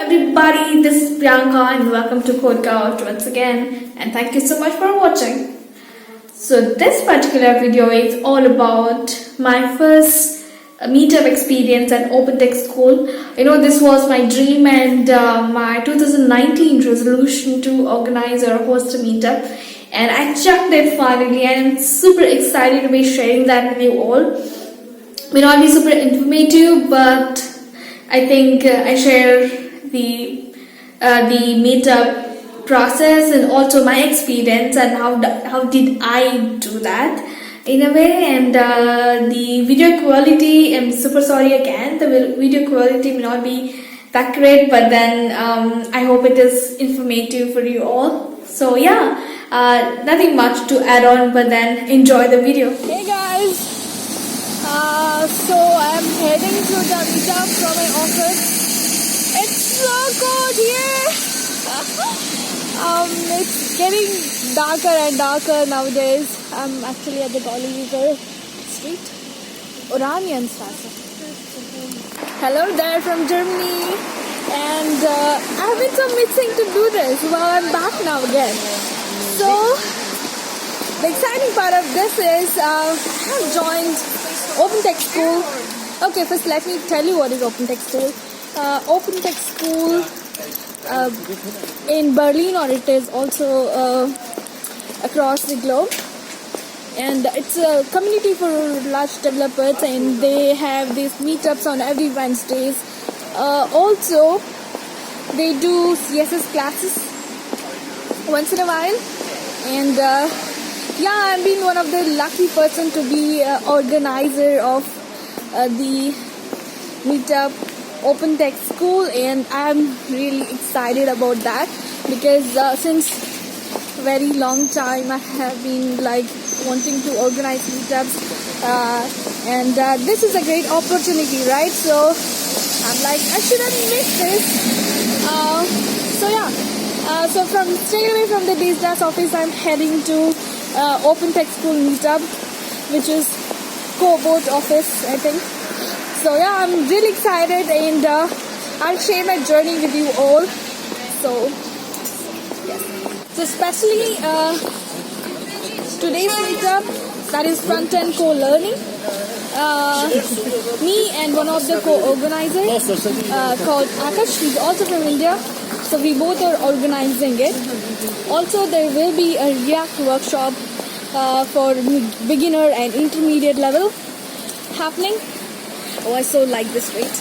everybody, this is Priyanka and welcome to CodeCouch once again, and thank you so much for watching. So this particular video is all about my first meetup experience at Open Tech School. This was my dream and my 2019 resolution to organize or host a meetup, and I chucked it finally, and I'm super excited to be sharing that with you all. May not be super informative, but I think I share the meetup process and also my experience and how did I do that in a way. And the video quality, I'm super sorry again, the video quality may not be that great, but then I hope it is informative for you all. So yeah, nothing much to add on, but then enjoy the video. Hey guys, so I'm heading to the meetup from my office. It's so cold here. It's getting darker and darker nowadays. I'm actually at the Golliver Street, Oranienstraße. Hello there from Germany, and I've been so missing to do this. Well, I'm back now again. So the exciting part of this is I have joined Open Tech School. Okay, first let me tell you what is Open Tech School. Open Tech School in Berlin, or it is also across the globe, and it's a community for large developers, and they have these meetups on every Wednesdays. Also, they do CSS classes once in a while, and yeah, I've been one of the lucky person to be organizer of the meetup Open Tech School, and I'm really excited about that because since very long time I have been like wanting to organize meetups, and this is a great opportunity, right? So I'm like, I shouldn't miss this. So yeah, so from straight away from the DSDAS office, I'm heading to Open Tech School meetup, which is Cobot office, I think. So yeah, I'm really excited, and I'll share my journey with you all. So yes, so especially today's meetup, that is front-end co-learning. Me and one of the co-organizers called Akash, he's also from India. So we both are organizing it. Also, there will be a React workshop for beginner and intermediate level happening. Oh, I so like this rate.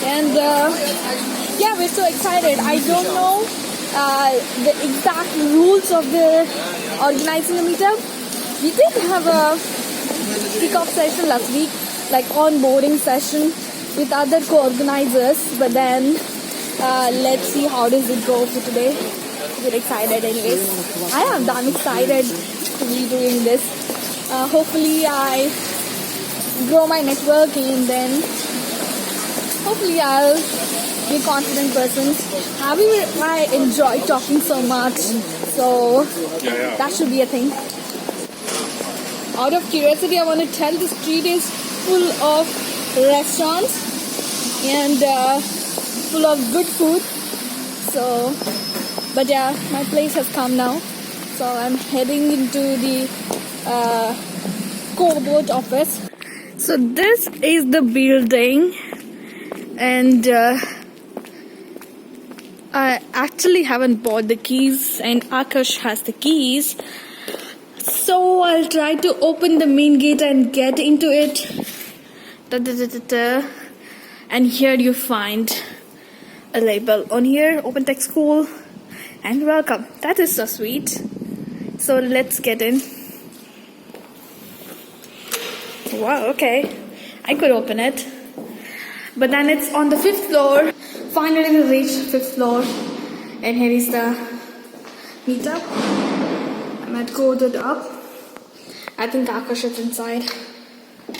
And yeah, we're so excited. I don't know the exact rules of the organizing a meetup. We did have a kickoff session last week, like onboarding session with other co-organizers, but then let's see how does it go for today. We're excited anyways. I am damn excited to be doing this. Hopefully I grow my network, and then hopefully I'll be a confident person. I enjoy talking so much, so that should be a thing. Out of curiosity, I want to tell the street is full of restaurants and full of good food. So, but yeah, my place has come now, so I'm heading into the Cobot office. So this is the building, and I actually haven't bought the keys, and Akash has the keys. So I'll try to open the main gate and get into it. And here you find a label on here, Open Tech School, and welcome. That is so sweet. So let's get in. Wow, okay. I could open it. But then it's on the 5th floor. Finally we reached 5th floor. And here is the meetup. I'm at Coded Up. I think Akash is inside.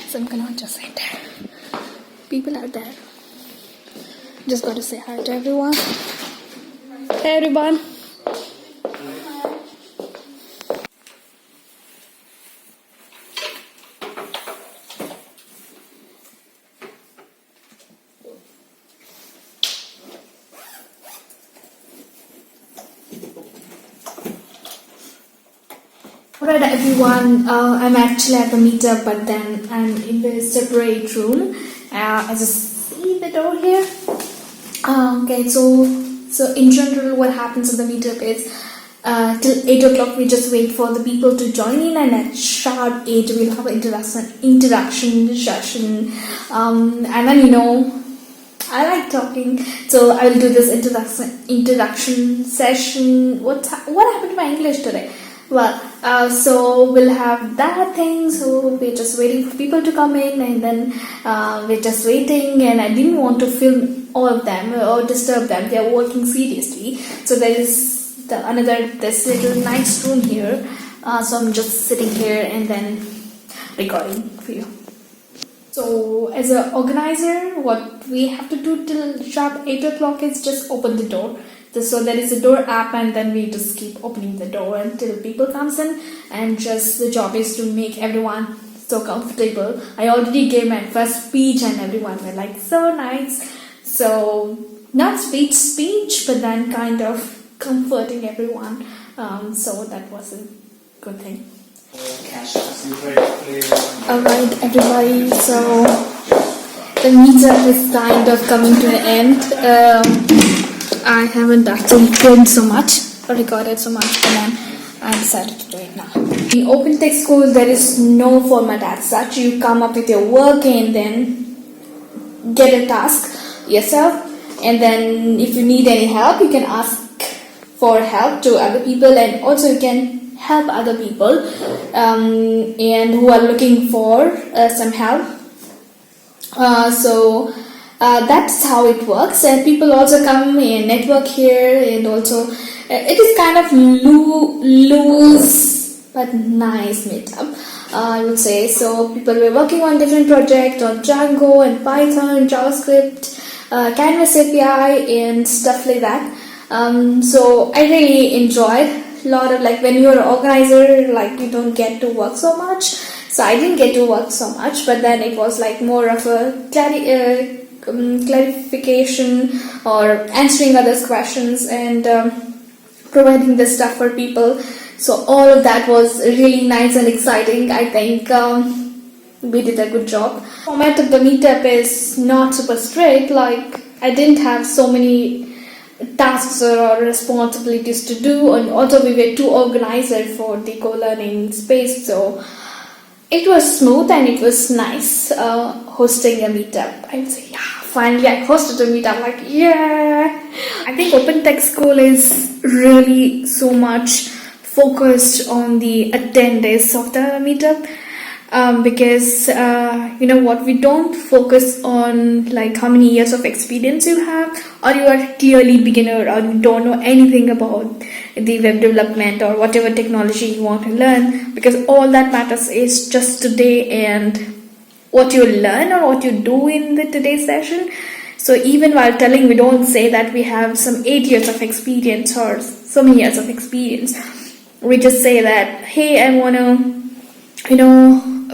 So I'm gonna just sit there. People are there. Just gotta say hi to everyone. Hey everyone. Alright everyone, I'm actually at the meetup, but then I'm in the separate room. As you see the door here. Okay, so in general what happens in the meetup is till 8 o'clock we just wait for the people to join in, and at sharp 8 we'll have an interaction session. And then I like talking, so I will do this introduction session. What happened to my English today? Well, so we'll have that thing. So we're just waiting for people to come in, and then we're just waiting. And I didn't want to film all of them or disturb them. They are working seriously. So there is this little nice room here. So I'm just sitting here and then recording for you. So as an organizer, what we have to do till sharp 8 o'clock is just open the door. So there is a door app, and then we just keep opening the door until people comes in, and just the job is to make everyone so comfortable. I already gave my first speech and everyone were like so nice. So not speech, but then kind of comforting everyone. So that was a good thing. Alright everybody, so the meetup is kind of coming to an end. I haven't actually filmed so much or recorded so much, and then I decided to do it now. In Open Tech School there is no format as such. You come up with your work and then get a task yourself, and then if you need any help you can ask for help to other people, and also you can help other people and who are looking for some help. So that's how it works, and people also come and network here, and also it is kind of loose but nice meetup, I would say. So people were working on different projects on Django and Python, JavaScript, Canvas API and stuff like that. So I really enjoyed a lot of, like, when you're an organizer, like, you don't get to work so much. So I didn't get to work so much, but then it was like more of a clarification or answering others' questions and providing the stuff for people. So all of that was really nice and exciting. I think we did a good job. The format of the meetup is not super strict. Like, I didn't have so many tasks or responsibilities to do, and also we were two organizers for the co-learning space, so it was smooth and it was nice hosting a meetup. I would say, yeah, finally I hosted a meetup, like, yeah. I think Open Tech School is really so much focused on the attendance of the meetup, because what, we don't focus on like how many years of experience you have, or you are clearly beginner, or you don't know anything about the web development or whatever technology you want to learn, because all that matters is just today and what you learn or what you do in the today's session. So even while telling, we don't say that we have some 8 years of experience or so many years of experience. We just say that, hey, I want to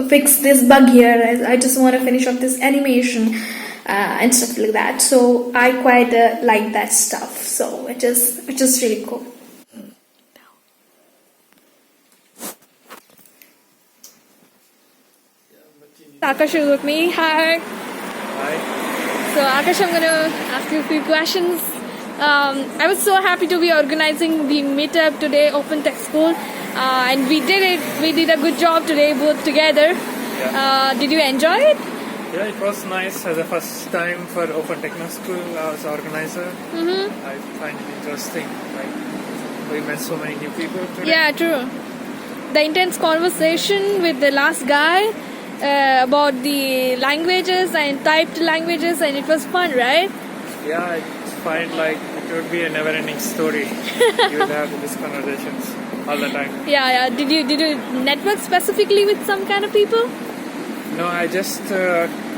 fix this bug here, I just want to finish off this animation and stuff like that. So I quite like that stuff, so which is really cool. Akash is with me. Hi. So Akash, I'm going to ask you a few questions. I was so happy to be organizing the meetup today, Open Tech School, and we did it. We did a good job today, both together. Yeah. Did you enjoy it? Yeah, it was nice. As the first time for Open Techno School, I was organizer. Mm-hmm. I find it interesting. Like, we met so many new people today. Yeah, true. The intense conversation with the last guy about the languages and typed languages, and it was fun, right? Yeah, I find like it would be a never-ending story. You would have these conversations all the time. Yeah. Did you network specifically with some kind of people? No, I just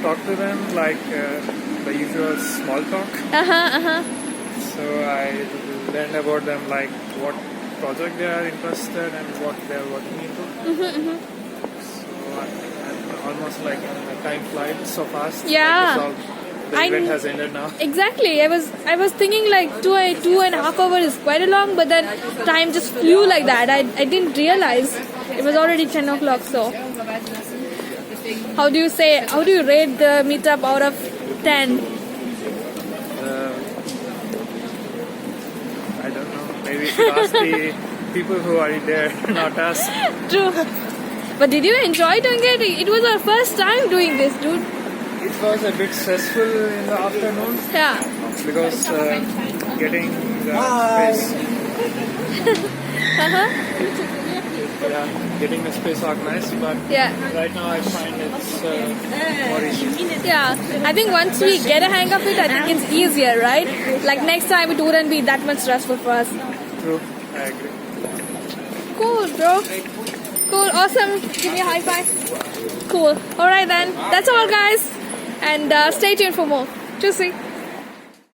talked to them like the usual small talk. So I learned about them, like what project they are interested and what they are working into. So I'm almost like time flies so fast. Yeah. The event has ended now. Exactly. I was thinking like 2.5 hours is quite a long, but then time just flew like that. I didn't realize. It was already 10 o'clock, so. How do you rate the meetup out of 10? I don't know. Maybe you should ask the people who are there, not us. True. But did you enjoy doing it? It was our first time doing this, dude. It was a bit stressful in the afternoon. Yeah. Because getting the space. Getting the space organized, but right now I find it's more easy. Yeah, I think once we get a hang of it, I think it's easier, right? Like next time it wouldn't be that much stressful for us. True, I agree. Cool, bro. Cool, awesome. Give me a high five. Cool. Alright then, that's all guys. And stay tuned for more. Tschüssi.